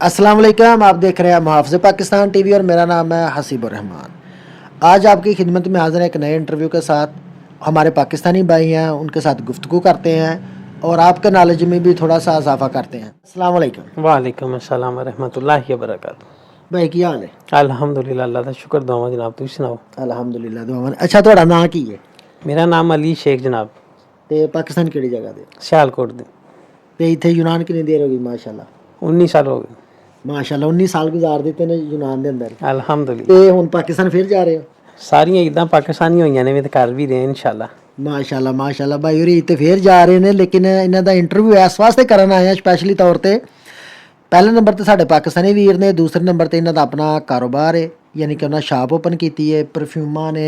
अस्सलाम वालेकुम, आप देख रहे हैं मुहाफ़िज़ पाकिस्तान टीवी और मेरा नाम है हसीबुर रहमान। आज आपकी खिदमत में हाज़िर है एक नए इंटरव्यू के साथ। हमारे पाकिस्तानी भाई हैं, उनके साथ गुफ्तगू करते हैं और आपके नॉलेज में भी थोड़ा सा इजाफा करते हैं। अस्सलाम वालेकुम। वालेकुम अस्सलाम व रहमतुल्लाहि व बरकातुहू। भाई की हाल है? अल्हम्दुलिल्लाह, अल्लाह दा शुक्र दुआवां जनाब, तुसीं सुनाओ? अल्हम्दुलिल्लाह दुआवां। अच्छा, थोड़ा नाम की है? मेरा नाम अली शेख जनाब, ते पाकिस्तान किहड़ी जगह दे? सियालकोट दे। ते इत्थे यूनान कितनी देर हो गई? माशाल्लाह 19 साल हो गए। माशाल्लाह 19 साल गुजार दिते ने यूनान दे अंदर। अल्हम्दुलिल्लाह, ते हुण पाकिस्तान फिर जा रहे हो? सारियां ईदां पाकिस्तानी होईयां ने, ते कर भी रहे इंशाल्लाह। माशाल्लाह माशाल्लाह भाई होरी ते फिर जा रहे ने, लेकिन इन्हां दा इंटरव्यू इस वास्ते करन आए हैं स्पैशली तौर ते। पहले नंबर ते साडे पाकिस्तानी वीर ने, दूसरे नंबर ते इन्हां दा अपना कारोबार है, यानी कि उन्हां शॉप ओपन कीती है, परफ्यूमां ने,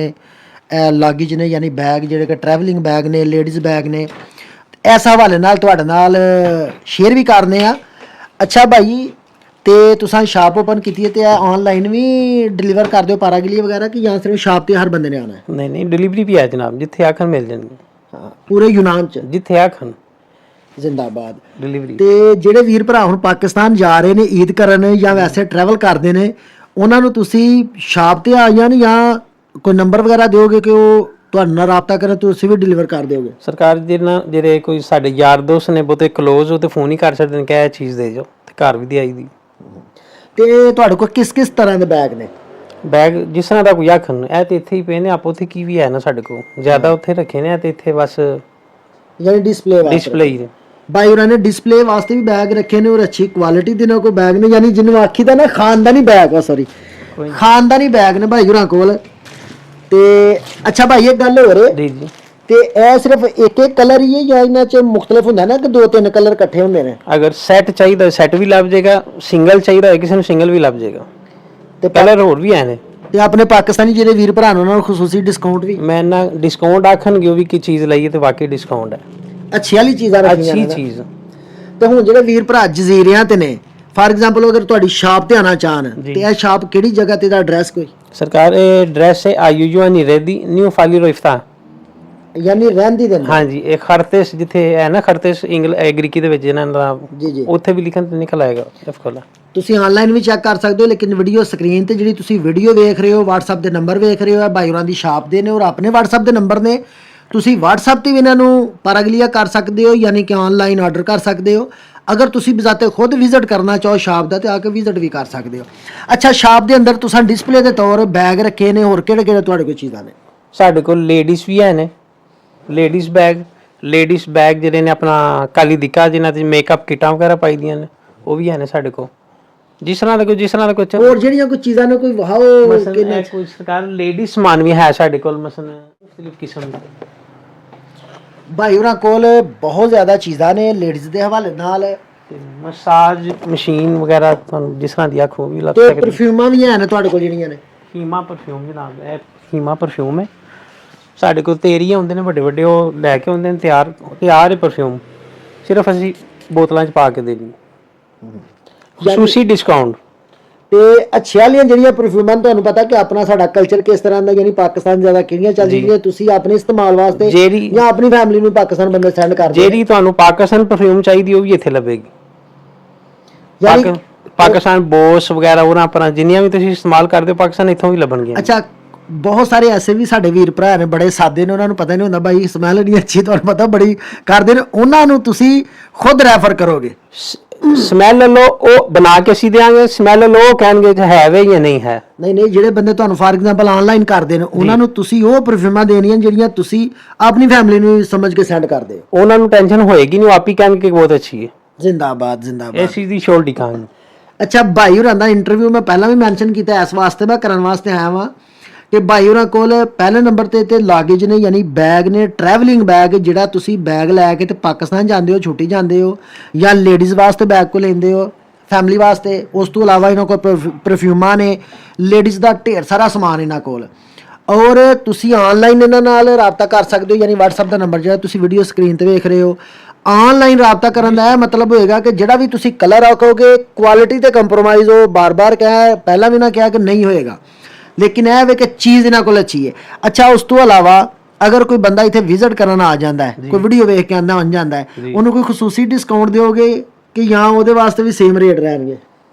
लागेज ने, यानी बैग जिहड़े कि ट्रैवलिंग बैग ने, लेडीज़ बैग ने। इस हवाले नाल तुहाडे नाल शेयर भी करने आ। अच्छा भाई, ते तुसां शॉप ओपन कीती है ते ऑनलाइन भी डिलीवर कर दिओ पारागिली वगैरह, कि जां सिर्फ शॉप ते हर बंदे ने आना है? नहीं नहीं, डिलीवरी भी है जनाब, जिथे आखन मिल जाएंगे। हाँ, पूरे यूनान च जिथे आखन जिंदाबाद। डिलीवरी। ਤੇ ਜਿਹੜੇ ਵੀਰ ਭਰਾ ਹੁਣ ਪਾਕਿਸਤਾਨ ਜਾ ਰਹੇ ਨੇ ਈਦ ਕਰਨ ਜਾਂ ਵੈਸੇ ਟਰੈਵਲ ਕਰਦੇ ਨੇ, ਉਹਨਾਂ ਨੂੰ ਤੁਸੀਂ ਸ਼ਾਪ ਤੇ ਆ ਜਾਣ ਜਾਂ ਕੋਈ ਨੰਬਰ ਵਗੈਰਾ ਦਿਓਗੇ ਕਿ ਉਹ ਤੁਹਾਡੇ ਨਾਲ ਰਾਬਤਾ ਕਰਨ, ਤੁਸੀਂ ਵੀ ਡਿਲੀਵਰ ਕਰ ਦਿਓਗੇ? ਸਰਕਾਰ ਜਿਹੜੇ ਕੋਈ ਸਾਡੇ ਯਾਰ ਦੋਸਤ ਨੇ ਬਹੁਤੇ ਕਲੋਜ਼, ਉਹ ਤੇ ਫੋਨ ਹੀ ਕਰ ਸਕਦੇ ਨੇ ਕਿ ਇਹ ਚੀਜ਼ ਦੇ ਜਾਓ, ਤੇ ਘਰ ਵੀ ਦੇ ਆਈ ਦੀ। ਤੇ ਤੁਹਾਡੇ ਕੋਲ ਕਿਸ ਕਿਸ ਤਰ੍ਹਾਂ ਦੇ ਬੈਗ ਨੇ? ਬੈਗ ਜਿਸ ਤਰ੍ਹਾਂ ਦਾ ਕੋਈ ਆਖਣ, ਇਹ ਤੇ ਇੱਥੇ ਹੀ ਪਏ ਨੇ, ਆਪ ਉੱਥੇ ਕੀ ਵੀ ਹੈ ਨਾ ਸਾਡੇ ਕੋਲ, ਜ਼ਿਆਦਾ ਉੱਥੇ ਰੱਖੇ ਨੇ, ਤੇ ਇੱਥੇ ਬਸ ਯਾਨੀ ਡਿਸਪਲੇ ਡਿਸਪਲੇ ਹੀ ਨੇ। भाई उन्होंने डिस्प्ले वास्ते भी बैग रखे ने और अच्छी क्वालिटी दे कोई बैग ने, यानी जिन्होंने आखी दा ना खानदानी बैग, सॉरी खानदानी बैग ने भाई होरां कोल। ते अच्छा भाई एक गल हो रही जी जी, ते ए सिर्फ एक एक कलर ही है या इन्हां च मुख्तलिफ हुंदा ना कि दो तीन कलर इकट्ठे हुंदे ने? अगर सैट चाहिए सैट भी लभ जाएगा, सिंगल चाहिए किसी ने सिंगल भी लभ जाएगा, ते कलर होर भी है ने। ते अपने पाकिस्तानी ਜਿਹੜੇ ਵੀਰ ਭਰਾ ਨੇ ਉਹਨਾਂ ਨੂੰ ਖੁਸੂਸੀ ਡਿਸਕਾਊਂਟ ਵੀ? मैं ना डिस्काउंट आखन कि भी चीज़ लाइए तो वाकई डिस्काउंट है, ਅੱਛੀ ਵਾਲੀ ਚੀਜ਼ਾਂ ਰੱਖੀਆਂ ਨੇ अच्छी ਨਾ। चीज़। ਤੇ ਹੁਣ ਜਿਹੜੇ ਵੀਰ ਭਰਾ ਜਜ਼ੀਰਿਆਂ ਤੇ ਨੇ, ਫਾਰ ਐਗਜ਼ਾਮਪਲ ਅਗਰ ਤੁਹਾਡੀ ਸ਼ਾਪ ਤੇ ਆਣਾ ਚਾਹਣ ਜੀ। ਤੇ ਇਹ ਸ਼ਾਪ ਕਿਹੜੀ ਜਗ੍ਹਾ ਤੇ ਦਾ ਐਡਰੈਸ ਕੋਈ? सरकार ड्रेस है आयुजो नहीं रहती, न्यू फाली रोफ्ता। ਯਾਨੀ ਰਹਿੰਦੀ ਦੇ हाँ जी, एक खरतेस जिथे है ना, खरतेस ग्रीकी ਦੇ ਵਿੱਚ ਇਹਨਾਂ ਦਾ ਜੀ ਜੀ। ਉੱਥੇ ਵੀ ਲਿਖਣ ਤੇ ਨਿਕਲ ਆਏਗਾ ਐਫਕੋਲਾ। ਤੁਸੀਂ ਆਨਲਾਈਨ ਵੀ ਚੈੱਕ ਕਰ ਸਕਦੇ ਹੋ, ਲੇਕਿਨ ਵੀਡੀਓ ਸਕਰੀਨ ਤੇ ਜਿਹੜੀ ਤੁਸੀਂ ਵੀਡੀਓ ਵੇਖ ਰਹੇ ਹੋ, WhatsApp ਦੇ ਨੰਬਰ ਵੇਖ ਰਹੇ ਹੋ, ਭਾਈ ਹੋਰਾਂ ਦੀ ਸ਼ਾਪ ਦੇ ਨੇ ਔਰ ਆਪਣੇ WhatsApp ਦੇ ਨੰਬਰ ਨੇ। ਤੁਸੀਂ WhatsApp ਤੇ ਵੀ ਇਹਨਾਂ ਨੂੰ ਪਾਰਾਗਲੀਆ ਕਰ ਸਕਦੇ ਹੋ, ਯਾਨੀ ਕਿ ਆਨਲਾਈਨ ਆਰਡਰ ਕਰ ਸਕਦੇ ਹੋ। ਅਗਰ ਤੁਸੀਂ ਬਜ਼ਾਤੇ ਖੁਦ ਵਿਜ਼ਿਟ ਕਰਨਾ ਚਾਹੋ ਸ਼ਾਪ ਦਾ, ਤੇ ਆ ਕੇ ਵਿਜ਼ਿਟ ਵੀ ਕਰ ਸਕਦੇ ਹੋ। ਅੱਛਾ, ਸ਼ਾਪ ਦੇ ਅੰਦਰ ਤੁਸੀਂ ਡਿਸਪਲੇ ਦੇ ਤੌਰ ਬੈਗ ਰੱਖੇ ਨੇ, ਹੋਰ ਕਿਹੜੇ ਕਿਹੜੇ ਤੁਹਾਡੇ ਕੋਲ ਚੀਜ਼ਾਂ ਨੇ? ਸਾਡੇ ਕੋਲ ਲੇਡੀਜ਼ ਵੀ ਹੈ ਨੇ, ਲੇਡੀਜ਼ ਬੈਗ ਜਿਹੜੇ ਨੇ ਆਪਣਾ ਕਾਲੀ ਦਿਕਾ, ਜਿਨ੍ਹਾਂ ਤੇ ਮੇਕਅਪ ਕਿਟਾਂ ਵਗੈਰਾ ਪਾਈ ਦੀਆਂ ਨੇ, ਉਹ ਵੀ ਹੈ ਨੇ ਸਾਡੇ ਕੋਲ। ਜਿਸ ਤਰ੍ਹਾਂ ਦਾ ਕੋਈ ਹੋਰ ਜਿਹੜੀਆਂ ਕੋਈ ਚੀਜ਼ਾਂ ਨੇ ਕੋਈ ਵਾਓ ਮਸਲਨ ਕੋਈ ਸਰਕਾਰ ਲੇਡੀ ਸਮਾਨ ਵੀ ਹੈ ਸਾਡੇ ਕੋਲ, ਮਸਲਨ ਮੁxtਲਿਫ ਕਿਸਮ ਦੇ। ਭਾਈ ਹੋਰਾਂ ਕੋਲ ਬਹੁਤ ਜ਼ਿਆਦਾ ਚੀਜ਼ਾਂ ਨੇ ਲੇਡੀਜ਼ ਦੇ ਹਵਾਲੇ ਨਾਲ। ਤੇ ਮਸਾਜ ਮਸ਼ੀਨ ਵਗੈਰਾ ਤੁਹਾਨੂੰ ਜਿਸ ਤਰ੍ਹਾਂ ਦੀ ਆਖੋ ਵੀ ਲੱਗ ਤੇ ਸਕਦੀ। ਪਰਫਿਊਮਾਂ ਵੀ ਹੈ ਨੇ ਤੁਹਾਡੇ ਕੋਲ ਜਿਹੜੀਆਂ ਨੇ? ਹੀਮਾ ਪਰਫਿਊਮ ਜਨਾਬ, ਇਹ ਹੀਮਾ ਪਰਫਿਊਮ ਹੈ ਸਾਡੇ ਕੋਲ। ਤੇ ਏਰੀਆ ਹੁੰਦੇ ਨੇ ਵੱਡੇ ਵੱਡੇ, ਉਹ ਲੈ ਕੇ ਆਉਂਦੇ ਨੇ ਤਿਆਰ ਹੈ ਪਰਫਿਊਮ, ਸਿਰਫ ਅਸੀਂ ਬੋਤਲਾਂ 'ਚ ਪਾ ਕੇ ਦੇ ਦਿੰਦੇ, ਖੁਸ਼ੂਸੀ ਡਿਸਕਾਊਂਟ। ਤੇ ਅੱਛੇ ਵਾਲੀਆਂ ਜਿਹੜੀਆਂ ਪਰਫਿਊਮਾਂ ਤੁਹਾਨੂੰ ਪਤਾ ਕਿ ਆਪਣਾ ਸਾਡਾ ਕਲਚਰ ਕਿਸ ਤਰ੍ਹਾਂ ਦਾ, ਯਾਨੀ ਪਾਕਿਸਤਾਨ ਜ਼ਿਆਦਾ ਕਿਹੜੀਆਂ ਚੱਲਦੀਆਂ, ਤੁਸੀਂ ਆਪਣੇ ਇਸਤੇਮਾਲ ਵਾਸਤੇ ਜਾਂ ਆਪਣੀ ਫੈਮਿਲੀ ਨੂੰ ਪਾਕਿਸਤਾਨ ਬੰਦੇ ਸੈਂਡ ਕਰਦੇ? ਜਿਹੜੀ ਤੁਹਾਨੂੰ ਪਾਕਿਸਤਾਨ ਪਰਫਿਊਮ ਚਾਹੀਦੀ ਉਹ ਵੀ ਇੱਥੇ ਲੱਭੇਗੀ। ਯਾਨੀ ਪਾਕਿਸਤਾਨ ਬੋਸ ਵਗੈਰਾ ਉਹਨਾਂ ਆਪਣਾ ਜਿੰਨੀਆਂ ਵੀ ਤੁਸੀਂ ਇਸਤੇਮਾਲ ਕਰਦੇ ਹੋ ਪਾਕਿਸਤਾਨ ਇੱਥੋਂ ਵੀ ਲੱਭਣਗੀਆਂ। ਅੱਛਾ, ਬਹੁਤ ਸਾਰੇ ਐਸੇ ਵੀ ਸਾਡੇ ਵੀਰ ਭਰਾ ਨੇ ਬੜੇ ਸਾਦੇ ਨੇ, ਉਹਨਾਂ ਨੂੰ ਪਤਾ ਨਹੀਂ ਹੁੰਦਾ ਭਾਈ ਸਮੈਲ ਨਹੀਂ ਅੱਛੀ, ਤੁਹਾਨੂੰ ਪਤਾ ਬੜੀ ਕਰਦੇ ਨੇ, ਉਹਨਾਂ ਨੂੰ ਤੁਸੀਂ ਖੁਦ ਰੈਫਰ ਕਰੋਗੇ? ਸਮੈਲ ਲੋ, ਉਹ ਬਣਾ ਕੇ ਅਸੀਂ ਦੇਾਂਗੇ, ਸਮੈਲ ਲੋ ਉਹ ਕਹਿਣਗੇ ਕਿ ਹੈ ਵੇ ਜਾਂ ਨਹੀਂ ਹੈ। ਨਹੀਂ ਜਿਹੜੇ ਬੰਦੇ ਤੁਹਾਨੂੰ ਫਾਰ ਐਗਜ਼ਾਮਪਲ ਆਨਲਾਈਨ ਕਰਦੇ ਨੇ, ਉਹਨਾਂ ਨੂੰ ਤੁਸੀਂ ਉਹ ਪਰਫਿਊਮਾਂ ਦੇਣੀਆਂ ਜਿਹੜੀਆਂ ਤੁਸੀਂ ਆਪਣੀ ਫੈਮਿਲੀ ਨੂੰ ਸਮਝ ਕੇ ਸੈਂਡ ਕਰਦੇ ਹੋ। ਉਹਨਾਂ ਨੂੰ ਟੈਨਸ਼ਨ ਹੋਏਗੀ ਨਹੀਂ, ਉਹ ਆਪ ਹੀ ਕਹਿਣਗੇ ਕਿ ਬਹੁਤ ਅੱਛੀ ਹੈ। ਜ਼ਿੰਦਾਬਾਦ ਜ਼ਿੰਦਾਬਾਦ, ਇਸ ਚੀਜ਼ ਦੀ ਸ਼ੋਰਟੀ ਕਹਾਂਗੇ। ਅੱਛਾ, ਭਾਈ ਹੋਰਾਂ ਦਾ ਇੰਟਰਵਿਊ ਮੈਂ ਪਹਿਲਾਂ ਵੀ ਮੈਂਸ਼ਨ ਕੀਤਾ, ਇਸ ਵਾਸਤੇ ਮੈਂ ਕਰਨ ਵਾਸਤੇ ਆਇਆ ਵਾਂ ਕਿ ਭਾਈ ਹੋਰਾਂ ਕੋਲ ਪਹਿਲੇ ਨੰਬਰ ਤੇ ਲਾਗੇਜ ਨੇ, ਯਾਨੀ ਬੈਗ ਨੇ, ਟਰੈਵਲਿੰਗ ਬੈਗ, ਜਿਹੜਾ ਤੁਸੀਂ ਬੈਗ ਲੈ ਕੇ ਤੇ ਪਾਕਿਸਤਾਨ ਜਾਂਦੇ ਹੋ, ਛੁੱਟੀ ਜਾਂਦੇ ਹੋ, ਜਾਂ ਲੇਡੀਜ਼ ਵਾਸਤੇ ਬੈਗ ਕੋ ਲੈਂਦੇ ਹੋ ਫੈਮਿਲੀ ਵਾਸਤੇ। ਉਸ ਤੋਂ ਇਲਾਵਾ ਇਹਨਾਂ ਕੋਲ ਪਰਫਿਊਮਾਂ ਨੇ, ਲੇਡੀਜ਼ ਦਾ ਢੇਰ ਸਾਰਾ ਸਮਾਨ ਇਹਨਾਂ ਕੋਲ। ਔਰ ਤੁਸੀਂ ਆਨਲਾਈਨ ਇਹਨਾਂ ਨਾਲ ਰਾਬਤਾ ਕਰ ਸਕਦੇ ਹੋ, ਯਾਨੀ WhatsApp ਦਾ ਨੰਬਰ ਜਿਹੜਾ ਤੁਸੀਂ ਵੀਡੀਓ ਸਕਰੀਨ ਤੇ ਵੇਖ ਰਹੇ ਹੋ। ਆਨਲਾਈਨ ਰਾਬਤਾ ਕਰਨ ਦਾ ਇਹ ਮਤਲਬ ਹੋਏਗਾ ਕਿ ਜਿਹੜਾ ਵੀ ਤੁਸੀਂ ਕਲਰ ਆਖੋਗੇ, ਕੁਆਲਿਟੀ ਤੇ ਕੰਪਰੋਮਾਈਜ਼ ਹੋ, ਬਾਰ-ਬਾਰ ਕਿਹਾ, ਪਹਿਲਾਂ ਵੀ ਨਾ ਕਿਹਾ ਕਿ ਨਹੀਂ ਹੋਏਗਾ, ਲੇਕਿਨ ਇਹ ਵੇ ਕਿ ਚੀਜ਼ ਇਹਨਾਂ ਕੋਲ ਅੱਛੀ ਹੈ। ਅੱਛਾ, ਉਸ ਤੋਂ ਇਲਾਵਾ ਅਗਰ ਕੋਈ ਬੰਦਾ ਇੱਥੇ ਵਿਜ਼ਿਟ ਕਰਨ ਆ ਜਾਂਦਾ ਹੈ, ਕੋਈ ਵੀਡੀਓ ਵੇਖ ਕੇ ਆਉਂਦਾ ਬਣ ਜਾਂਦਾ ਹੈ, ਉਹਨੂੰ ਕੋਈ ਖੁਸੂਸੀ ਡਿਸਕਾਊਂਟ ਦਿਓਗੇ ਕਿ ਜਾਂ ਉਹਦੇ ਵਾਸਤੇ ਵੀ ਸੇਮ ਰੇਟ ਰਹਿਣਗੇ?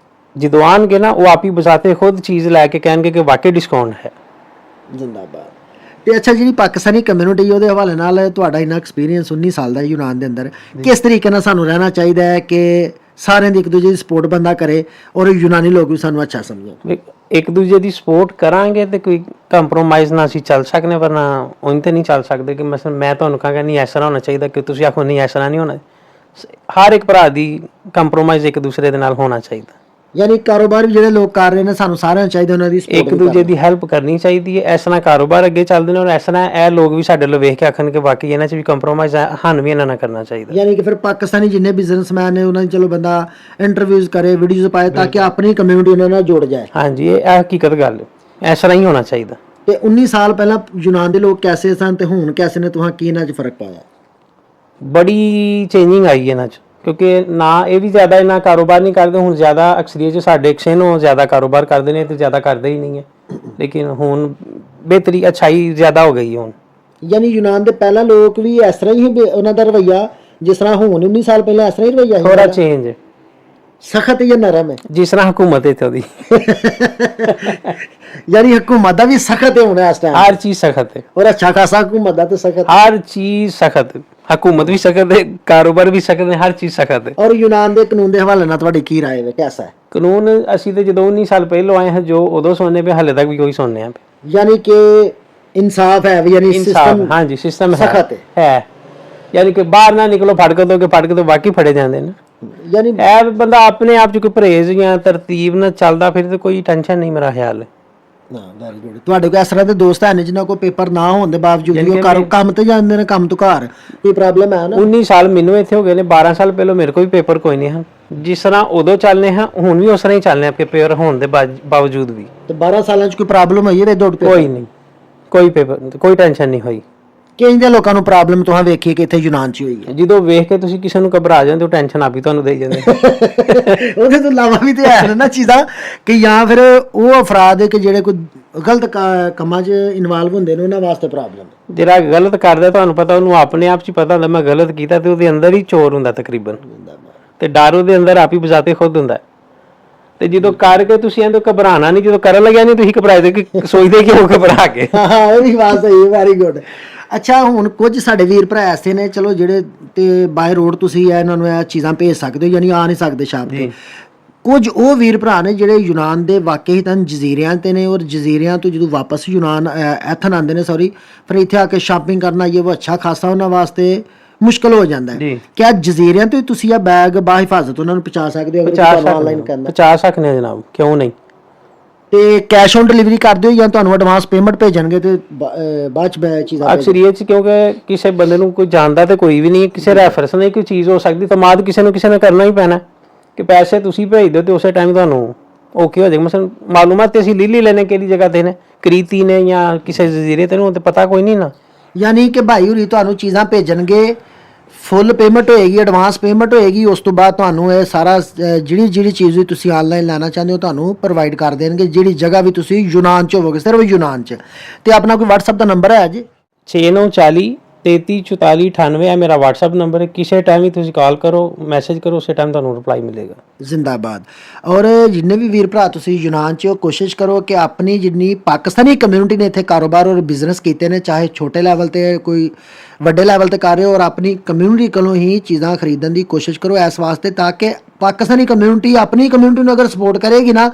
ਜਦੋਂ ਆਣਗੇ ਨਾ ਉਹ ਆਪ ਹੀ ਬਜ਼ਾਤੇ ਖੁਦ ਚੀਜ਼ ਲੈ ਕੇ ਕਹਿਣਗੇ ਕਿ ਵਾਕਈ ਡਿਸਕਾਊਂਟ ਹੈ। ਜਿੰਦਾਬਾਦ। ਤੇ ਅੱਛਾ, ਜਿਹੜੀ ਪਾਕਿਸਤਾਨੀ ਕਮਿਊਨਿਟੀ ਉਹਦੇ ਹਵਾਲੇ ਨਾਲ ਤੁਹਾਡਾ ਇੰਨਾ ਐਕਸਪੀਰੀਅੰਸ 19 ਸਾਲ ਦਾ ਯੂਨਾਨ ਦੇ ਅੰਦਰ, ਕਿਸ ਤਰੀਕੇ ਨਾਲ ਸਾਨੂੰ ਰਹਿਣਾ ਚਾਹੀਦਾ ਹੈ ਕਿ ਸਾਰਿਆਂ ਦੀ ਇੱਕ ਦੂਜੇ ਦੀ ਸਪੋਰਟ ਬੰਦਾ ਕਰੇ ਔਰ ਯੂਨਾਨੀ ਲੋਕ ਵੀ ਸਾਨੂੰ ਅੱਛਾ ਸਮਝਣ? ਇੱਕ ਦੂਜੇ ਦੀ ਸਪੋਰਟ ਕਰਾਂਗੇ ਤੇ ਕੋਈ ਕੰਪਰੋਮਾਈਜ਼ ਨਾ ਅਸੀਂ ਚੱਲ ਸਕਦੇ, ਪਰ ਨਾ ਉਹ ਤੇ ਨਹੀਂ ਚੱਲ ਸਕਦੇ ਕਿ ਮਸਲ ਮੈਂ ਤੁਹਾਨੂੰ ਕਹਾਂਗਾ ਨਹੀਂ ਇਸ ਤਰ੍ਹਾਂ ਹੋਣਾ ਚਾਹੀਦਾ ਕਿ ਤੁਸੀਂ ਆਖੋ ਨਹੀਂ ਇਸ ਤਰ੍ਹਾਂ ਨਹੀਂ ਹੋਣਾ। ਹਰ ਇੱਕ ਭਰਾ ਦੀ ਕੰਪਰੋਮਾਈਜ਼ ਇੱਕ ਦੂਸਰੇ ਦੇ ਨਾਲ ਹੋਣਾ ਚਾਹੀਦਾ। ਯਾਨੀ ਕਾਰੋਬਾਰ ਵੀ ਜਿਹੜੇ ਲੋਕ ਕਰ ਰਹੇ ਨੇ ਸਾਨੂੰ ਸਾਰਿਆਂ ਨੂੰ ਚਾਹੀਦਾ ਉਹਨਾਂ ਦੀ ਇੱਕ ਦੂਜੇ ਦੀ ਹੈਲਪ ਕਰਨੀ ਚਾਹੀਦੀ ਹੈ। ਇਸ ਤਰ੍ਹਾਂ ਕਾਰੋਬਾਰ ਅੱਗੇ ਚੱਲਦੇ ਨੇ ਔਰ ਇਸ ਤਰ੍ਹਾਂ ਇਹ ਲੋਕ ਵੀ ਸਾਡੇ ਵੱਲ ਵੇਖ ਕੇ ਆਖਣ ਕਿ ਵਾਕਈ ਇਹਨਾਂ 'ਚ ਵੀ ਕੰਪਰੋਮਾਈਜ਼ ਹੈ, ਸਾਨੂੰ ਵੀ ਇਹਨਾਂ ਨਾਲ ਕਰਨਾ ਚਾਹੀਦਾ। ਯਾਨੀ ਕਿ ਫਿਰ ਪਾਕਿਸਤਾਨੀ ਜਿੰਨੇ ਬਿਜ਼ਨਸਮੈਨ ਨੇ ਉਹਨਾਂ ਦੀ ਚਲੋ ਬੰਦਾ ਇੰਟਰਵਿਊਜ਼ ਕਰੇ, ਵੀਡੀਓਜ਼ ਪਾਏ ਤਾਂ ਕਿ ਆਪਣੀ ਕਮਿਊਨਿਟੀ ਉਹਨਾਂ ਨਾਲ ਜੁੜ ਜਾਏ। ਹਾਂਜੀ, ਇਹ ਹਕੀਕਤ ਗੱਲ ਹੈ, ਇਸ ਤਰ੍ਹਾਂ ਹੀ ਹੋਣਾ ਚਾਹੀਦਾ। ਤੇ 19 ਸਾਲ ਪਹਿਲਾਂ ਯੂਨਾਨ ਦੇ ਲੋਕ ਕੈਸੇ ਸਨ ਤੇ ਹੁਣ ਕੈਸੇ ਨੇ, ਤੁਹਾਂ ਕੀ ਇਹਨਾਂ 'ਚ ਫਰਕ ਪਾਇਆ? ਬੜੀ ਚੇਂਜਿੰਗ ਆਈ ਹੈ ਇਹਨਾਂ 'ਚ, ਕਿਉਂਕਿ ਨਾ ਇਹ ਵੀ ਜ਼ਿਆਦਾ ਇਹਨਾਂ ਕਾਰੋਬਾਰ ਨਹੀਂ ਕਰਦੇ। ਹੁਣ ਜ਼ਿਆਦਾ ਅਕਸਰੀਅਤ 'ਚ ਸਾਡੇ ਕਸ਼ੇਨੋਂ ਜ਼ਿਆਦਾ ਕਾਰੋਬਾਰ ਕਰਦੇ ਨੇ ਤੇ ਜ਼ਿਆਦਾ ਕਰਦੇ ਹੀ ਨਹੀਂ ਹੈ, ਲੇਕਿਨ ਹੁਣ ਬਿਹਤਰੀ ਅੱਛਾਈ ਜ਼ਿਆਦਾ ਹੋ ਗਈ ਹੈ ਹੁਣ। ਯਾਨੀ ਯੂਨਾਨ ਦੇ ਪਹਿਲਾਂ ਲੋਕ ਵੀ ਇਸ ਤਰ੍ਹਾਂ ਹੀ ਉਹਨਾਂ ਦਾ ਰਵੱਈਆ ਜਿਸ ਤਰ੍ਹਾਂ ਹੁਣ 19 ਸਾਲ ਪਹਿਲਾਂ ਇਸ ਤਰ੍ਹਾਂ ਹੀ ਰਵੱਈਆ ਸੀ? ਥੋੜਾ ਚੇਂਜ ਹੈ, ਸਖਤ ਜਾਂ ਨਰਮ ਹੈ? ਜਿਸ ਤਰ੍ਹਾਂ ਹਕੂਮਤ ਹੈ ਉਹਦੀ ਯਾਨੀ ਹਕੂਮਤ ਦਾ ਵੀ ਸਖਤ ਹੈ ਹੁਣ ਇਸ ਟਾਈਮ? ਹਰ ਚੀਜ਼ ਸਖਤ ਹੈ ਔਰ ਅੱਛਾ ਖਾਸਾ ਹਕੂਮਤ ਦਾ ਤੇ ਸਖਤ, ਹਰ ਚੀਜ਼ ਸਖਤ ਹੈ। ਹਕੂਮਤ ਵੀ ਸਖਤ ਹੈ, ਕਾਰੋਬਾਰ ਵੀ ਸਖਤ ਹੈ, ਹਰ ਚੀਜ਼ ਸਖਤ ਹੈ। ਔਰ ਯੂਨਾਨ ਦੇ ਕਾਨੂੰਨ ਦੇ ਹਵਾਲੇ ਨਾਲ ਤੁਹਾਡੀ ਕੀ ਰਾਏ ਹੈ, ਕਿਹਦਾ ਹੈ ਕਾਨੂੰਨ? ਅਸੀਂ ਤੇ ਜਦੋਂ 19 ਸਾਲ ਪਹਿਲਾਂ ਆਏ ਹਾਂ ਜੋ ਉਦੋਂ ਸੁਣਨੇ ਪਏ ਹਾਲੇ ਤੱਕ ਵੀ ਉਹੀ ਸੁਣਨੇ ਆ। ਯਾਨੀ ਕਿ ਇਨਸਾਫ ਹੈ, ਯਾਨੀ ਸਿਸਟਮ? ਹਾਂਜੀ, ਸਿਸਟਮ ਸਖਤ ਹੈ। ਯਾਨੀ ਕਿ ਬਾਹਰ ਨਾ ਨਿਕਲੋ ਫੜਕ ਤੋਂ ਬਾਕੀ ਫੜੇ ਜਾਂਦੇ ਨੇ। ਯਾਨੀ ਇਹ ਬੰਦਾ ਆਪਣੇ ਆਪ ਚ ਕੋਈ ਪਰਹੇਜ਼ ਜਾਂ ਤਰਤੀਬ ਨਾਲ ਚੱਲਦਾ ਫਿਰ ਤੇ ਕੋਈ ਟੈਨਸ਼ਨ ਨਹੀਂ, ਮੇਰਾ ਖਿਆਲ ਹੈ। ਨਾ, ਵੈਰੀ ਗੁੱਡ। ਤੁਹਾਡੇ ਕੋਲ ਇਸ ਤਰ੍ਹਾਂ ਦੇ ਦੋਸਤ ਹਨ ਜਿਨ੍ਹਾਂ ਕੋਲ ਪੇਪਰ ਨਾ ਹੋਣ ਦੇ ਬਾਵਜੂਦ ਵੀ ਉਹ ਕੰਮ ਤੇ ਜਾਂਦੇ ਨੇ, ਕੰਮ ਤੋਂ ਘਰ? ਕੋਈ ਪ੍ਰੋਬਲਮ ਹੈ ਨਾ? 19 ਸਾਲ ਮੈਨੂੰ ਇੱਥੇ ਹੋ ਗਏ ਨੇ, 12 ਸਾਲ ਪਹਿਲਾਂ ਮੇਰੇ ਕੋਲ ਵੀ ਪੇਪਰ ਕੋਈ ਨਹੀਂ ਹਨ। ਜਿਸ ਤਰ੍ਹਾਂ ਉਦੋਂ ਚੱਲਨੇ ਹਾਂ ਹੁਣ ਵੀ ਉਸ ਤਰ੍ਹਾਂ ਹੀ ਚੱਲਨੇ ਆ ਪੇਪਰ ਹੋਣ ਦੇ ਬਾਵਜੂਦ ਵੀ। ਤੇ 12 ਸਾਲਾਂ ਚ ਕੋਈ ਪ੍ਰੋਬਲਮ ਹੋਈ ਹੈ? ਕੋਈ ਨਹੀਂ, ਕੋਈ ਪੇਪਰ, ਕੋਈ ਟੈਨਸ਼ਨ ਨਹੀਂ ਹੋਈ। ਕਿੰਨੇ ਲੋਕਾਂ ਨੂੰ ਪ੍ਰੋਬਲਮ ਤੁਹਾਂ ਵੇਖੀ ਕਿ ਇੱਥੇ ਯੂਨਾਨ ਚ ਹੋਈ ਹੈ? ਜਦੋਂ ਵੇਖ ਕੇ ਤੁਸੀਂ ਕਿਸੇ ਨੂੰ ਘਬਰਾ ਜਾਂਦੇ ਹੋ, ਟੈਨਸ਼ਨ ਆਪ ਹੀ ਤੁਹਾਨੂੰ ਦੇਈ ਜਾਂਦੇ। ਉਹਦੇ ਤੋਂ ਇਲਾਵਾ ਵੀ ਤੇ ਹੈ ਨਾ ਚੀਜ਼ਾਂ ਕਿ ਜਾਂ ਫਿਰ ਉਹ ਅਫਰਾਦ ਕਿ ਜਿਹੜੇ ਕੋਈ ਗਲਤ ਕੰਮਾਂ 'ਚ ਇਨਵੋਲਵ ਹੁੰਦੇ ਨੇ ਉਹਨਾਂ ਵਾਸਤੇ ਪ੍ਰੋਬਲਮ? ਜਿਹੜਾ ਗਲਤ ਕਰਦਾ ਤੁਹਾਨੂੰ ਪਤਾ, ਉਹਨੂੰ ਆਪਣੇ ਆਪ 'ਚ ਹੀ ਪਤਾ ਹੁੰਦਾ ਮੈਂ ਗਲਤ ਕੀਤਾ, ਤੇ ਉਹਦੇ ਅੰਦਰ ਹੀ ਚੋਰ ਹੁੰਦਾ ਤਕਰੀਬਨ, ਤੇ ਡਰ ਉਹਦੇ ਅੰਦਰ ਆਪ ਹੀ ਬਜ਼ਾਤੇ ਖੁਦ ਹੁੰਦਾ। ਤੇ ਜਦੋਂ ਕਰਕੇ ਤੁਸੀਂ ਇਹਦੇ ਘਬਰਾਣਾ ਨਹੀਂ, ਜਦੋਂ ਕਰਨ ਲੱਗਿਆ ਨਹੀਂ ਤੁਸੀਂ ਘਬਰਾਏ ਕਿ ਸੋਚਦੇ ਕਿ ਉਹ ਘਬਰਾ ਕੇ। ਹਾਂ, ਇਹ ਵੀ ਬਾਤ ਸਹੀ ਹੈ, ਵੈਰੀ ਗੁੱਡ। ਅੱਛਾ, ਹੁਣ ਕੁਝ ਸਾਡੇ ਵੀਰ ਭਰਾ ਐਸੇ ਨੇ ਚਲੋ ਜਿਹੜੇ ਤੇ ਬਾਏ ਰੋਡ ਤੁਸੀਂ ਇਹਨਾਂ ਨੂੰ ਇਹ ਚੀਜ਼ਾਂ ਭੇਜ ਸਕਦੇ ਹੋ, ਯਾਨੀ ਆ ਨਹੀਂ ਸਕਦੇ ਸ਼ਾਮ ਤੋਂ। ਕੁਝ ਉਹ ਵੀਰ ਭਰਾ ਨੇ ਜਿਹੜੇ ਯੂਨਾਨ ਦੇ ਵਾਕਈ ਤਾਂ ਜਜ਼ੀਰਿਆਂ ਤੇ ਨੇ, ਔਰ ਜਜ਼ੀਰਿਆਂ ਤੋਂ ਜਦੋਂ ਵਾਪਸ ਯੂਨਾਨ ਐਥਨ ਆਉਂਦੇ ਨੇ, ਫਿਰ ਇੱਥੇ ਆ ਕੇ ਸ਼ਾਪਿੰਗ ਕਰਨਾ ਇਹ ਉਹ ਅੱਛਾ ਖਾਸਾ ਉਹਨਾਂ ਵਾਸਤੇ ਮੁਸ਼ਕਲ ਹੋ ਜਾਂਦਾ ਹੈ। ਕਿਆ ਜਜ਼ੀਰਿਆਂ ਤੋਂ ਤੁਸੀਂ ਇਹ ਬੈਗ ਬਾਹਿਫਾਜ਼ਤ ਉਹਨਾਂ ਨੂੰ ਪਹੁੰਚਾ ਸਕਦੇ ਹੋ? ਆਨਲਾਈਨ ਕਰਨਾ ਪਹੁੰਚਾ ਸਕਦੇ ਹਾਂ ਜਨਾਬ, ਕਿਉਂ ਨਹੀਂ। ਤੇ ਕੈਸ਼ ਔਨ ਡਿਲੀਵਰੀ ਕਰ ਦਿਓ ਜਾਂ ਤੁਹਾਨੂੰ ਐਡਵਾਂਸ ਪੇਮੈਂਟ ਭੇਜਣਗੇ ਤੇ ਬਾਅਦ ਚ ਚੀਜ਼ਾਂ? ਅਕਸਰੀਅਤ ਚ ਕਿਉਂਕਿ ਕਿਸੇ ਬੰਦੇ ਨੂੰ ਕੋਈ ਜਾਣਦਾ ਤੇ ਕੋਈ ਵੀ ਨਹੀਂ, ਕਿਸੇ ਰੈਫਰੈਂਸ ਨਾਲ ਕੋਈ ਚੀਜ਼ ਹੋ ਸਕਦੀ, ਤਮਾਦ ਕਿਸੇ ਨੂੰ ਕਰਨਾ ਹੀ ਪੈਣਾ ਕਿ ਪੈਸੇ ਤੁਸੀਂ ਭੇਜ ਦਿਓ ਤੇ ਉਸੇ ਟਾਈਮ ਤੁਹਾਨੂੰ ਓਕੇ ਹੋ ਜਾਏਗਾ। ਮਸਲ ਮਾਲੂਮਾਤ ਤੇ ਅਸੀਂ ਲੀਲੀ ਲੈਣੇ ਕਿਹੜੀ ਜਗ੍ਹਾ ਤੇ ਨੇ, ਕਰੀਤੀ ਨੇ ਜਾਂ ਕਿਸੇ ਜਜ਼ੀਰੇ ਤੇ ਨੂੰ ਤੇ ਪਤਾ ਕੋਈ ਨਹੀਂ ਨਾ। ਯਾਨੀ ਕਿ ਭਾਈ ਹੁਰੀ ਤੁਹਾਨੂੰ ਚੀਜ਼ਾਂ ਭੇਜਣਗੇ, ਫੁੱਲ ਪੇਮੈਂਟ ਹੋਏਗੀ, ਐਡਵਾਂਸ ਪੇਮੈਂਟ ਹੋਏਗੀ, ਉਸ ਤੋਂ ਬਾਅਦ ਤੁਹਾਨੂੰ ਇਹ ਸਾਰਾ ਜਿਹੜੀ ਚੀਜ਼ ਵੀ ਤੁਸੀਂ ਆਨਲਾਈਨ ਲੈਣਾ ਚਾਹੁੰਦੇ ਹੋ ਤੁਹਾਨੂੰ ਪ੍ਰੋਵਾਈਡ ਕਰ ਦੇਣਗੇ, ਜਿਹੜੀ ਜਗ੍ਹਾ ਵੀ ਤੁਸੀਂ ਯੂਨਾਨ 'ਚ ਹੋਵੋਗੇ, ਸਿਰਫ ਯੂਨਾਨ 'ਚ। ਤੇ ਆਪਣਾ ਕੋਈ WhatsApp ਦਾ ਨੰਬਰ ਹੈ ਜੀ? 6940 334498 ਹੈ ਮੇਰਾ WhatsApp ਨੰਬਰ ਹੈ। ਕਿਸੇ ਟਾਈਮ ਵੀ ਤੁਸੀਂ ਕਾਲ ਕਰੋ, ਮੈਸੇਜ ਕਰੋ, ਉਸੇ ਟਾਈਮ ਤੁਹਾਨੂੰ ਰਿਪਲਾਈ ਮਿਲੇਗਾ। ਜ਼ਿੰਦਾਬਾਦ। ਔਰ ਜਿੰਨੇ ਵੀ ਵੀਰ ਭਰਾ ਤੁਸੀਂ ਯੂਨਾਨ 'ਚ ਕੋਸ਼ਿਸ਼ ਕਰੋ ਕਿ ਆਪਣੀ ਜਿੰਨੀ ਪਾਕਿਸਤਾਨੀ ਕਮਿਊਨਿਟੀ ਨੇ ਇੱਥੇ ਕਾਰੋਬਾਰ ਔਰ ਬਿਜ਼ਨਸ ਕੀਤੇ ਨੇ, ਚਾਹੇ ਛੋਟੇ ਲੈਵਲ ਤੇ ਕੋਈ ਵੱਡੇ ਲੈਵਲ ਤੇ ਕਰ ਰਹੇ ਹੋ, ਔਰ ਆਪਣੀ ਕਮਿਊਨਿਟੀ ਕੋਲੋਂ ਹੀ ਚੀਜ਼ਾਂ ਖਰੀਦਣ ਦੀ ਕੋਸ਼ਿਸ਼ ਕਰੋ ਇਸ ਵਾਸਤੇ ਤਾਂ ਕਿ ਪਾਕਿਸਤਾਨੀ ਕਮਿਊਨਿਟੀ ਆਪਣੀ ਕਮਿਊਨਿਟੀ ਨੂੰ ਅਗਰ ਸਪੋਰਟ ਕਰੇਗੀ ਨਾ,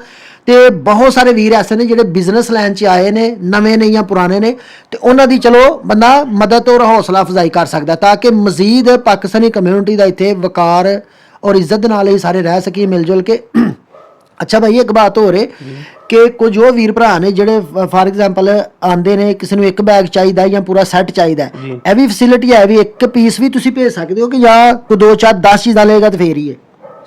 ਤੇ ਬਹੁਤ ਸਾਰੇ ਵੀਰ ਐਸੇ ਨੇ ਜਿਹੜੇ ਬਿਜ਼ਨਸ ਲਾਈਨ 'ਚ ਆਏ ਨੇ, ਨਵੇਂ ਨੇ ਜਾਂ ਪੁਰਾਣੇ ਨੇ, ਤੇ ਉਹਨਾਂ ਦੀ ਚਲੋ ਬੰਦਾ ਮਦਦ ਔਰ ਹੌਸਲਾ ਅਫਜ਼ਾਈ ਕਰ ਸਕਦਾ ਤਾਂ ਕਿ ਮਜ਼ੀਦ ਪਾਕਿਸਤਾਨੀ ਕਮਿਊਨਿਟੀ ਦਾ ਇੱਥੇ ਵਕਾਰ ਔਰ ਇੱਜ਼ਤ ਦੇ ਨਾਲ ਹੀ ਸਾਰੇ ਰਹਿ ਸਕੀਏ ਮਿਲ ਜੁਲ ਕੇ। ਅੱਛਾ ਭਾਈ, ਇੱਕ ਬਾਤ ਹੋਰ ਹੈ ਕਿ ਕੁਝ ਉਹ ਵੀਰ ਭਰਾ ਨੇ ਜਿਹੜੇ ਫਾਰ ਐਗਜ਼ਾਮਪਲ ਆਉਂਦੇ ਨੇ, ਕਿਸੇ ਨੂੰ ਇੱਕ ਬੈਗ ਚਾਹੀਦਾ ਜਾਂ ਪੂਰਾ ਸੈੱਟ ਚਾਹੀਦਾ, ਇਹ ਵੀ ਫੈਸਿਲਿਟੀ ਹੈ ਵੀ ਇੱਕ ਪੀਸ ਵੀ ਤੁਸੀਂ ਭੇਜ ਸਕਦੇ ਹੋ ਕਿ ਜਾਂ ਕੋਈ 2 4 10 ਚੀਜ਼ਾਂ ਲਏਗਾ ਤੇ ਫੇਰ ਹੀ ਹੈ?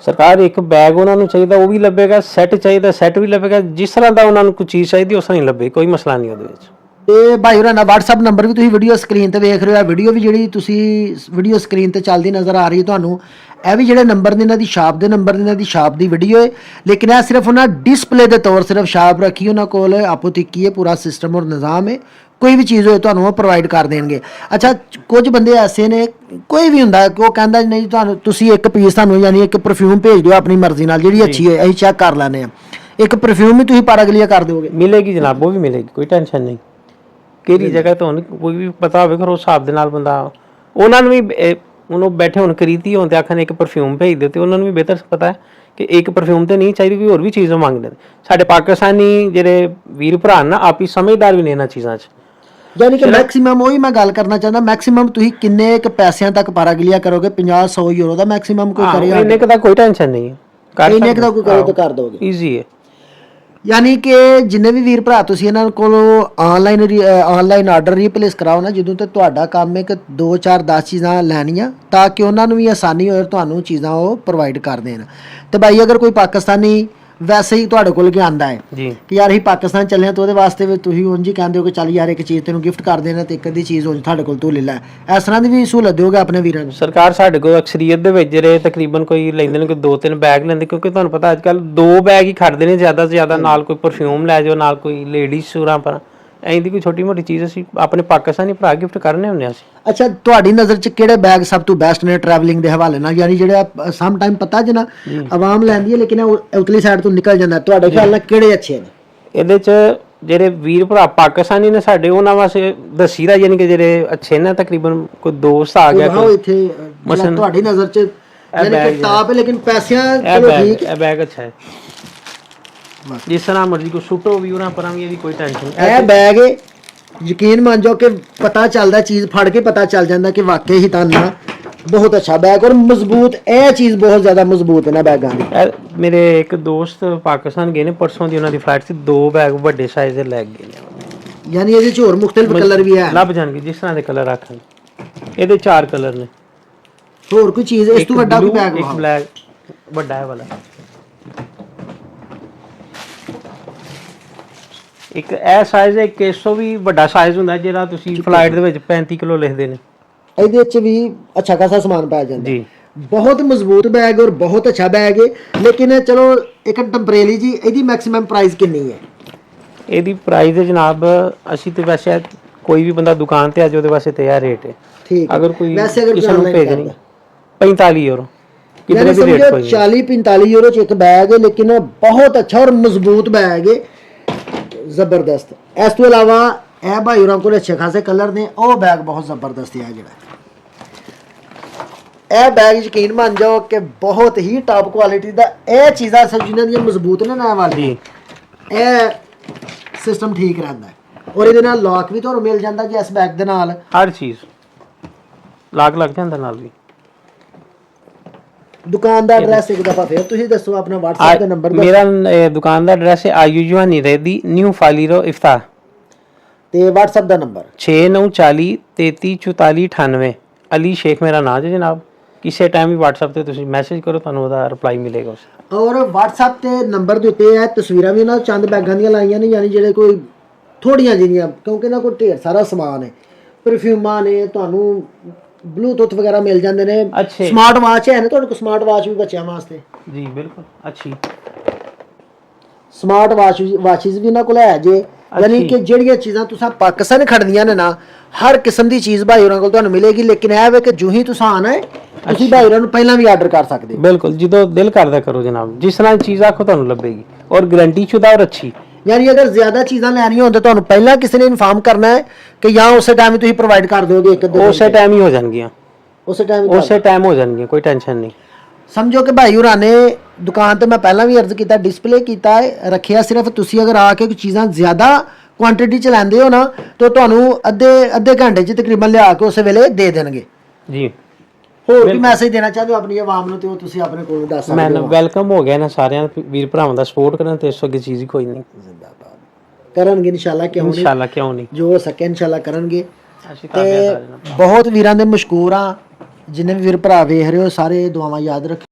ਸਰਕਾਰ ਇੱਕ ਬੈਗ ਉਹਨਾਂ ਨੂੰ ਚਾਹੀਦਾ ਉਹ ਵੀ ਲੱਭੇਗਾ, ਸੈੱਟ ਚਾਹੀਦਾ ਸੈੱਟ ਵੀ ਲੱਭੇਗਾ, ਜਿਸ ਤਰ੍ਹਾਂ ਦਾ ਉਹਨਾਂ ਨੂੰ ਕੋਈ ਚੀਜ਼ ਚਾਹੀਦੀ ਉਸ ਤਰ੍ਹਾਂ ਹੀ ਲੱਭੇ, ਕੋਈ ਮਸਲਾ ਨਹੀਂ ਉਹਦੇ ਵਿੱਚ। ਤੇ ਭਾਈ ਹੋਰਾਂ ਦਾ WhatsApp ਨੰਬਰ ਵੀ ਤੁਸੀਂ ਵੀਡੀਓ ਸਕਰੀਨ ਤੇ ਵੇਖ ਰਹੇ ਹੋ, ਵੀਡੀਓ ਵੀ ਜਿਹੜੀ ਤੁਸੀਂ ਵੀਡੀਓ ਸਕਰੀਨ ਤੇ ਚੱਲਦੀ ਨਜ਼ਰ ਆ ਰਹੀ ਹੈ ਤੁਹਾਨੂੰ, ਇਹ ਵੀ ਜਿਹੜੇ ਨੰਬਰ ਨੇ ਇਹਨਾਂ ਦੀ ਸ਼ਾਪ ਦੇ ਨੰਬਰ ਨੇ, ਇਹਨਾਂ ਦੀ ਸ਼ਾਪ ਦੀ ਵੀਡੀਓ ਹੈ, ਲੇਕਿਨ ਇਹ ਸਿਰਫ ਉਹਨਾਂ ਡਿਸਪਲੇ ਦੇ ਤੌਰ ਸਿਰਫ ਸ਼ਾਪ ਰੱਖੀ ਉਹਨਾਂ ਕੋਲ, ਆਪੋ ਤਿੱਕੀ ਹੈ, ਪੂਰਾ ਸਿਸਟਮ ਔਰ ਨਿਜ਼ਾਮ ਹੈ, ਕੋਈ ਵੀ ਚੀਜ਼ ਹੋਏ ਤੁਹਾਨੂੰ ਉਹ ਪ੍ਰੋਵਾਈਡ ਕਰ ਦੇਣਗੇ। ਅੱਛਾ, ਕੁਝ ਬੰਦੇ ਐਸੇ ਨੇ, ਕੋਈ ਵੀ ਹੁੰਦਾ ਕਿ ਉਹ ਕਹਿੰਦਾ ਨਹੀਂ ਤੁਹਾਨੂੰ ਤੁਸੀਂ ਇੱਕ ਪੀਸ ਤੁਹਾਨੂੰ ਯਾਨੀ ਇੱਕ ਪਰਫਿਊਮ ਭੇਜ ਦਿਓ ਆਪਣੀ ਮਰਜ਼ੀ ਨਾਲ, ਜਿਹੜੀ ਅੱਛੀ ਹੋਏ ਅਸੀਂ ਚੈੱਕ ਕਰ ਲੈਂਦੇ ਹਾਂ, ਇੱਕ ਪਰਫਿਊਮ ਵੀ ਤੁਸੀਂ ਪਾਰਾਗਲੀਆ ਕਰ ਦਿਓਗੇ? ਮਿਲੇਗੀ ਜਨਾਬ, ਉਹ ਵੀ ਮਿਲੇਗੀ, ਕੋਈ ਟੈਨਸ਼ਨ ਨਹੀਂ। ਕਿਹੜੀ ਜਗ੍ਹਾ ਤੋਂ ਹੁਣ ਕੋਈ ਵੀ ਪਤਾ ਹੋਵੇ, ਫਿਰ ਉਸ ਹਿਸਾਬ ਦੇ ਨਾਲ ਬੰਦਾ ਉਹਨਾਂ ਨੂੰ ਵੀ ਉਹਨੂੰ ਬੈਠੇ ਹੁਣ ਖਰੀਦੀ ਹੋਣ ਤੇ ਆਖਣ ਇੱਕ ਪਰਫਿਊਮ ਭੇਜ ਦਿਓ, ਤੇ ਉਹਨਾਂ ਨੂੰ ਵੀ ਬਿਹਤਰ ਪਤਾ ਹੈ ਕਿ ਇੱਕ ਪਰਫਿਊਮ ਤੇ ਨਹੀਂ ਚਾਹੀਦੀ, ਕੋਈ ਹੋਰ ਵੀ ਚੀਜ਼ ਮੰਗਦੇ ਨੇ। ਸਾਡੇ ਪਾਕਿਸਤਾਨੀ ਜਿਹੜੇ ਵੀਰ ਭਰਾ ਨਾ ਆਪੀ ਸਮਝਦਾਰ ਵੀ ਨੇ ਇਹਨਾਂ ਚੀਜ਼ਾਂ 'ਚ। ਯਾਨੀ ਕਿ ਮੈਕਸਿਮਮ ਉਹੀ ਮੈਂ ਗੱਲ ਕਰਨਾ ਚਾਹੁੰਦਾ, ਮੈਕਸਿਮਮ ਤੁਸੀਂ ਕਿੰਨੇ ਇੱਕ ਪੈਸਿਆਂ ਤੱਕ ਪਾਰਾਗਲੀਆ ਕਰੋਗੇ? 50-100 ਯੂਰੋ ਦਾ ਮੈਕਸਿਮਮ ਕੋਈ ਕਰੇਗਾ? ਇੰਨੇ ਕੁ ਦਾ ਕੋਈ ਟੈਨਸ਼ਨ ਨਹੀਂ ਹੈ, ਇੰਨੇ ਕੁ ਦਾ ਕੋਈ ਕਰੇ ਤਾਂ ਕਰ ਦੋਗੇ, ਈਜ਼ੀ ਹੈ। ਯਾਨੀ ਕਿ ਜਿੰਨੇ ਵੀ ਵੀਰ ਭਰਾ ਤੁਸੀਂ ਇਹਨਾਂ ਕੋਲੋਂ ਆਨਲਾਈਨ ਆਰਡਰ ਰੀਪਲੇਸ ਕਰਾਓ ਨਾ, ਜਦੋਂ ਤੇ ਤੁਹਾਡਾ ਕੰਮ ਹੈ ਕਿ 2 4 10 ਚੀਜ਼ਾਂ ਲੈਣੀਆਂ ਤਾਂ ਕਿ ਉਹਨਾਂ ਨੂੰ ਵੀ ਆਸਾਨੀ ਹੋਏ, ਤੁਹਾਨੂੰ ਚੀਜ਼ਾਂ ਉਹ ਪ੍ਰੋਵਾਈਡ ਕਰ ਦੇਣ। ਤੇ ਭਾਈ ਅਗਰ ਕੋਈ ਪਾਕਿਸਤਾਨੀ ਵੈਸੇ ਹੀ ਤੁਹਾਡੇ ਕੋਲ ਕੀ ਆਂਦਾ ਹੈ ਜੀ ਕਿ ਯਾਰ ਅਸੀਂ ਪਾਕਿਸਤਾਨ ਚੱਲੇ ਹਾਂ, ਤਾਂ ਉਹਦੇ ਵਾਸਤੇ ਵੀ ਤੁਸੀਂ ਉਂਝ ਹੀ ਕਹਿੰਦੇ ਹੋ ਕਿ ਚੱਲ ਯਾਰ ਇੱਕ ਚੀਜ਼ ਤੈਨੂੰ ਗਿਫਟ ਕਰ ਦੇਣਾ ਤੇ ਇੱਕ ਅੱਧੀ ਚੀਜ਼ ਉਂਝ ਤੁਹਾਡੇ ਕੋਲ ਤੂੰ ਲੈ ਲੈ, ਇਸ ਤਰ੍ਹਾਂ ਦੀ ਵੀ ਸਹੂਲਤ ਦਿਓਗੇ ਆਪਣੇ ਵੀਰਾਂ ਨੂੰ? ਸਰਕਾਰ ਸਾਡੇ ਕੋਲ ਅਕਸਰੀਅਤ ਦੇ ਵਿੱਚ ਜਿਹੜੇ ਤਕਰੀਬਨ ਕੋਈ ਲੈਂਦੇ ਨੇ, ਕੋਈ 2-3 ਬੈਗ ਲੈਂਦੇ, ਕਿਉਂਕਿ ਤੁਹਾਨੂੰ ਪਤਾ ਅੱਜ ਕੱਲ 2 ਬੈਗ ਹੀ ਖੜਦੇ ਨੇ ਜ਼ਿਆਦਾ ਤੋਂ ਜ਼ਿਆਦਾ, ਨਾਲ ਕੋਈ ਪਰਫਿਊਮ ਲੈ ਜਾਓ, ਨਾਲ ਕੋਈ ਲੇਡੀਜ਼ ਸੂਰਾਂ ਪਰ ਐਂ ਦੀ ਕੋਈ ਛੋਟੀ ਮੋਟੀ ਚੀਜ਼ ਅਸੀਂ ਆਪਣੇ ਪਾਕਿਸਤਾਨੀ ਭਰਾ ਗਿਫਟ ਕਰਨੇ ਹੁੰਦੇ ਹਾਂ ਅਸੀਂ। ਅੱਛਾ, ਤੁਹਾਡੀ ਨਜ਼ਰ 'ਚ ਕਿਹੜੇ ਬੈਗ ਸਭ ਤੋਂ ਬੈਸਟ ਨੇ ਟਰੈਵਲਿੰਗ ਦੇ ਹਵਾਲੇ ਨਾਲ? ਯਾਨੀ ਜਿਹੜੇ ਸਮ ਟਾਈਮ ਪਤਾ ਜਨਾ ਆਵਾਮ ਲੈਂਦੀ ਹੈ ਲੇਕਿਨ ਉਤਲੀ ਸਾਈਡ ਤੋਂ ਨਿਕਲ ਜਾਂਦਾ, ਤੁਹਾਡੇ ਖਿਆਲ ਨਾਲ ਕਿਹੜੇ ਅੱਛੇ ਨੇ ਇਹਦੇ 'ਚ? ਜਿਹੜੇ ਵੀਰ ਭਰਾ ਪਾਕਿਸਤਾਨੀ ਨੇ ਸਾਡੇ, ਉਹਨਾਂ ਵਾਸਤੇ ਦੱਸੀ ਦਾ, ਯਾਨੀ ਕਿ ਜਿਹੜੇ ਅੱਛੇ ਨੇ, ਤਕਰੀਬਨ ਕੋਈ ਦੋਸਤ ਆ ਗਿਆ ਕੋਈ ਇੱਥੇ ਮਸਲ ਤੁਹਾਡੀ ਨਜ਼ਰ 'ਚ ਯਾਨੀ ਕਿ ਟਾਪ ਹੈ, ਲੇਕਿਨ ਪੈਸਿਆਂ ਚਲੋ ਠੀਕ ਹੈ, ਇਹ ਬੈਗ ਅੱਛਾ ਹੈ, ਜਿਸ ਤਰ੍ਹਾਂ ਮਰਜ਼ੀ ਕੋਈ ਸੁੱਟੋ ਵੀ ਉਹਨਾਂ ਪਰਾਂ ਵੀ, ਇਹਦੀ ਕੋਈ ਟੈਨਸ਼ਨ ਨਹੀਂ। ਇਹ ਬੈਗ ਯਕੀਨ ਮੰਨ ਜਾਓ ਕਿ ਪਤਾ ਚੱਲਦਾ, ਚੀਜ਼ ਫੜ ਕੇ ਪਤਾ ਚੱਲ ਜਾਂਦਾ ਕਿ ਵਾਕਈ ਹੀ ਤਾਂ ਨਾ ਬਹੁਤ ਅੱਛਾ ਬੈਗ ਔਰ ਮਜ਼ਬੂਤ, ਇਹ ਚੀਜ਼ ਬਹੁਤ ਜ਼ਿਆਦਾ ਮਜ਼ਬੂਤ ਹੈ ਨਾ ਬੈਗਾਂ ਦੀ। ਮੇਰੇ ਇੱਕ ਦੋਸਤ ਪਾਕਿਸਤਾਨ ਗਏ ਨੇ ਪਰਸੋਂ ਦੀ, ਉਹਨਾਂ ਦੀ ਫਲਾਈਟ ਸੀ, 2 ਬੈਗ ਵੱਡੇ ਸਾਈਜ਼ ਦੇ ਲੈ ਗਏ ਨੇ। ਯਾਨੀ ਇਹਦੇ 'ਚ ਹੋਰ ਮੁxtਲਿਫ ਕਲਰ ਵੀ ਹੈ? ਲੱਭ ਜਾਣਗੇ ਜਿਸ ਤਰ੍ਹਾਂ ਦੇ ਕਲਰ ਆਖਣ, ਇਹਦੇ 4 ਕਲਰ ਨੇ। ਹੋਰ ਕੋਈ ਚੀਜ਼ ਇਸ ਤੋਂ ਵੱਡਾ ਕੋਈ ਬੈਗ? ਇੱਕ ਬਲੈਕ ਵੱਡਾ ਹੈ ਵਾਲਾ, ਇੱਕ ਇਹ ਸਾਈਜ਼ ਹੈ, ਇੱਕ ਇਸ ਤੋਂ ਵੀ ਵੱਡਾ ਸਾਈਜ਼ ਹੁੰਦਾ ਜਿਹੜਾ ਤੁਸੀਂ ਫਲਾਈਟ ਦੇ ਵਿੱਚ 35 ਕਿਲੋ ਲਿਖਦੇ ਨੇ। ਇਹਦੇ ਵਿੱਚ ਵੀ ਅੱਛਾ ਖਾਸਾ ਸਮਾਨ ਪੈ ਜਾਂਦਾ ਜੀ। ਬਹੁਤ ਮਜ਼ਬੂਤ ਬੈਗ ਔਰ ਬਹੁਤ ਅੱਛਾ ਬੈਗ ਹੈ, ਲੇਕਿਨ ਚਲੋ ਇੱਕ ਟੈਂਪਰੇਰੀ ਜੀ, ਇਹਦੀ ਮੈਕਸਿਮਮ ਪ੍ਰਾਈਸ ਕਿੰਨੀ ਹੈ? ਇਹਦੀ ਪ੍ਰਾਈਸ ਹੈ ਜਨਾਬ, ਅਸੀਂ ਤੇ ਵੈਸੇ ਕੋਈ ਵੀ ਬੰਦਾ ਦੁਕਾਨ ਤੇ ਆ ਜਾਏ ਉਹਦੇ ਵਾਸਤੇ ਤੇ ਇਹ ਰੇਟ ਹੈ। ਠੀਕ, ਅਗਰ ਕੋਈ ਵੈਸੇ ਅਗਰ ਕਿਸੇ ਨੂੰ ਭੇਜਣੀ 45 ਯੂਰੋ, ਯਾਨੀ ਸਮਝੋ 40-45 ਯੂਰੋ 'ਚ ਇੱਕ ਬੈਗ ਹੈ, ਲੇਕਿਨ ਬਹੁਤ ਅੱਛਾ ਔਰ ਮਜ਼ਬੂਤ ਬੈਗ ਹੈ, ਜ਼ਬਰਦਸਤ। ਇਸ ਤੋਂ ਇਲਾਵਾ ਇਹ ਭਾਈ ਹੋਰਾਂ ਕੋਲ ਅੱਛੇ ਖਾਸੇ ਕਲਰ ਨੇ, ਉਹ ਬੈਗ ਬਹੁਤ ਜ਼ਬਰਦਸਤ ਹੈ ਜਿਹੜਾ ਇਹ ਬੈਗ, ਯਕੀਨ ਮੰਨ ਜਾਓ ਕਿ ਬਹੁਤ ਹੀ ਟਾਪ ਕੁਆਲਿਟੀ ਦਾ। ਇਹ ਚੀਜ਼ਾਂ ਸਭ ਜਿਨ੍ਹਾਂ ਦੀਆਂ ਮਜ਼ਬੂਤ ਨੇ ਨਾ ਵਾਲੀ, ਇਹ ਸਿਸਟਮ ਠੀਕ ਰਹਿੰਦਾ ਹੈ ਔਰ ਇਹਦੇ ਨਾਲ ਲੌਕ ਵੀ ਤੁਹਾਨੂੰ ਮਿਲ ਜਾਂਦਾ ਜੀ ਇਸ ਬੈਗ ਦੇ ਨਾਲ, ਹਰ ਚੀਜ਼ ਲੌਕ ਲੱਗ ਜਾਂਦਾ ਨਾਲ ਵੀ। ਦੁਕਾਨ ਦਾ ਐਡਰੈਸ ਇੱਕ ਦਫਾ ਫਿਰ ਤੁਸੀਂ ਦੱਸੋ, ਆਪਣਾ WhatsApp ਦਾ ਨੰਬਰ? ਮੇਰਾ ਦੁਕਾਨ ਦਾ ਐਡਰੈਸ ਹੈ ਆਯੂ ਜਵਾਨੀ ਰੇਦੀ, ਨਿਊ ਫਾਲੀਰੋ ਇਫਤਾ, ਤੇ WhatsApp ਦਾ ਨੰਬਰ 6940 3344 98। ਅਲੀ ਸ਼ੇਖ ਮੇਰਾ ਨਾਮ ਹੈ ਜਨਾਬ। ਕਿਸੇ ਟਾਈਮ ਵੀ WhatsApp ਤੇ ਤੁਸੀਂ ਮੈਸੇਜ ਕਰੋ, ਤੁਹਾਨੂੰ ਉਹਦਾ ਰਿਪਲਾਈ ਮਿਲੇਗਾ। ਔਰ WhatsApp ਤੇ ਨੰਬਰ ਦੇ ਉੱਤੇ ਇਹ ਤਸਵੀਰਾਂ ਵੀ ਉਹਨਾਂ ਚੰਦ ਬੈਗਾਂ ਦੀਆਂ ਲਾਈਆਂ ਨੇ, ਯਾਨੀ ਜਿਹੜੇ ਕੋਈ ਥੋੜੀਆਂ ਜਿਹੀਆਂ, ਕਿਉਂਕਿ ਇਹਨਾਂ ਕੋਲ ਢੇਰ ਸਾਰਾ ਸਮਾਨ ਹੈ, ਪਰਫਿਊਮਾਂ ਨੇ, ਤੁਹਾਨੂੰ ਬਲੂਟੁੱਥ ਵਗੈਰਾ ਮਿਲ ਜਾਂਦੇ ਨੇ, ਸਮਾਰਟ ਵਾਚ ਹੈ ਨੇ ਤੁਹਾਡੇ ਕੋਲ? ਸਮਾਰਟ ਵਾਚ ਵੀ ਬੱਚਿਆਂ ਵਾਸਤੇ? ਜੀ ਬਿਲਕੁਲ, ਅੱਛੀ ਸਮਾਰਟ ਵਾਚਿਸ ਵੀ ਇਹਨਾਂ ਕੋਲ ਹੈ ਜੇ। ਯਾਨੀ ਕਿ ਜਿਹੜੀਆਂ ਚੀਜ਼ਾਂ ਤੁਸੀਂ ਪਾਕਿਸਤਾਨ ਖੜਦੀਆਂ ਨੇ ਨਾ, ਹਰ ਕਿਸਮ ਦੀ ਚੀਜ਼ ਭਾਈ ਹੋਰਾਂ ਕੋਲ ਤੁਹਾਨੂੰ ਮਿਲੇਗੀ, ਲੇਕਿਨ ਇਹ ਵੇ ਕਿ ਜੋ ਹੀ ਤੁਸੀਂ ਆਣਾ ਹੈ ਤੁਸੀਂ ਭਾਈ ਹੋਰਾਂ ਨੂੰ ਪਹਿਲਾਂ ਵੀ ਆਰਡਰ ਕਰ ਸਕਦੇ ਹੋ। ਬਿਲਕੁਲ, ਜਦੋਂ ਦਿਲ ਕਰਦਾ ਕਰੋ ਜਨਾਬ, ਜਿਸ ਤਰ੍ਹਾਂ ਦੀ ਚੀਜ਼ ਆਖੋ ਤੁਹਾਨੂੰ ਲੱਭੇਗੀ ਔਰ ਗਾਰੰਟੀ ਸ਼ੁਦਾ ਔਰ ਅੱਛੀ। ਯਾਨੀ ਅਗਰ ਜ਼ਿਆਦਾ ਚੀਜ਼ਾਂ ਲੈਣੀਆਂ ਹੋਣ ਤਾਂ ਤੁਹਾਨੂੰ ਪਹਿਲਾਂ ਕਿਸੇ ਨੇ ਇਨਫਾਰਮ ਕਰਨਾ ਹੈ ਕਿ ਜਾਂ ਉਸੇ ਟਾਈਮ ਹੀ ਤੁਸੀਂ ਪ੍ਰੋਵਾਈਡ ਕਰ ਦੋਗੇ? ਇੱਕ ਦਿਨ ਉਸੇ ਟਾਈਮ ਹੀ ਹੋ ਜਾਣਗੀਆਂ, ਉਸੇ ਟਾਈਮ ਹੋ ਜਾਣਗੀਆਂ, ਕੋਈ ਟੈਨਸ਼ਨ ਨਹੀਂ। ਸਮਝੋ ਕਿ ਭਾਈ ਹੋਰਾਂ ਨੇ ਦੁਕਾਨ ਤੇ, ਮੈਂ ਪਹਿਲਾਂ ਵੀ ਅਰਜ਼ ਕੀਤਾ, ਡਿਸਪਲੇ ਕੀਤਾ ਹੈ, ਰੱਖਿਆ ਸਿਰਫ ਤੁਸੀਂ ਅਗਰ ਆ ਕੇ ਕੋਈ ਚੀਜ਼ਾਂ ਜ਼ਿਆਦਾ ਕੁਆਂਟੀਟੀ ਚ ਲੈਂਦੇ ਹੋ ਨਾ, ਤਾਂ ਤੁਹਾਨੂੰ ਅੱਧੇ ਘੰਟੇ ਚ ਤਕਰੀਬਨ ਲਿਆ ਕੇ ਉਸੇ ਵੇਲੇ ਦੇ ਦੇਣਗੇ ਜੀ। ਹੋਰ ਕੀ ਮੈਸੇਜ ਦੇਣਾ ਚਾਹੁੰਦੇ ਹੋ ਆਪਣੀ ਆਵਾਮ ਨੂੰ, ਤੇ ਉਹ ਤੁਸੀਂ ਆਪਣੇ ਕੋਲ ਦੱਸ ਸਕਦੇ ਹੋ? ਮੈਂ ਵੈਲਕਮ ਹੋ ਗਿਆ ਨਾ ਸਾਰਿਆਂ ਵੀਰ ਭਰਾਵਾਂ ਦਾ ਸਪੋਰਟ ਕਰਨ, ਤੇ ਇਸ ਤੋਂ ਅੱਗੇ ਚੀਜ਼ ਹੀ ਕੋਈ ਨਹੀਂ। ਜ਼ਿੰਦਾਬਾਦ ਕਰਨਗੇ ਇਨਸ਼ਾਅੱਲਾ, ਕਿਉਂ ਨਹੀਂ, ਜੋ ਹੋ ਸਕੇ ਇਨਸ਼ਾਅੱਲਾ ਕਰਨਗੇ। ਤੇ ਬਹੁਤ ਵੀਰਾਂ ਦੇ ਮਸ਼ਕੂਰ ਆ, ਜਿੰਨੇ ਵੀ ਵੀਰ ਭਰਾ ਵੇਖ ਰਹੇ ਹੋ, ਸਾਰੇ ਦੁਆਵਾਂ ਯਾਦ ਰੱਖੋ।